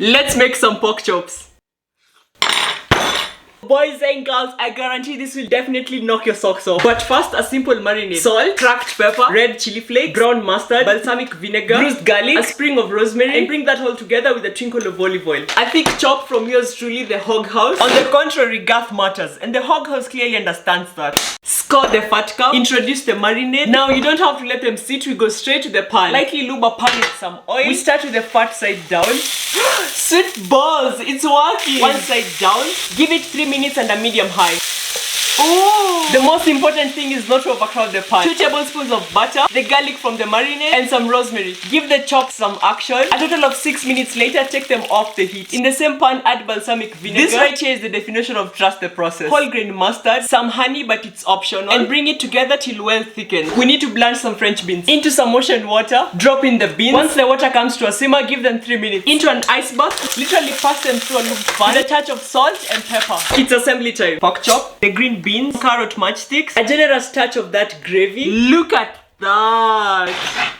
Let's make some pork chops. Boys and girls, I guarantee this will definitely knock your socks off. But first, a simple marinade. Salt, cracked pepper, red chili flakes, ground mustard, balsamic vinegar, bruised garlic, a sprig of rosemary, and bring that all together with a twinkle of olive oil. A thick chop from yours truly, the hog house. On the contrary, girth matters, and the hog house clearly understands that. Score the fat cow, introduce the marinade. Now you don't have to let them sit, we go straight to the pan. Lightly lube a pan with some oil. We start with the fat side down. Sweet balls, it's working. One side down, give it 3 minutes and a medium high. Ooh. The most important thing is not to overcrowd the pan. 2 tablespoons of butter, the garlic from the marinade, and some rosemary. Give the chops some action. A total of 6 minutes later, take them off the heat. In the same pan, add balsamic vinegar. This right here is the definition of trust the process. Whole grain mustard, some honey but it's optional, and bring it together till well thickened. We need to blanch some French beans. Into some ocean water, drop in the beans. Once the water comes to a simmer, give them 3 minutes. Into an ice bath, literally pass them through a lubed pan with a touch of salt and pepper. It's assembly time. Pork chop, the green beans, carrot matchsticks, a generous touch of that gravy. Look at that!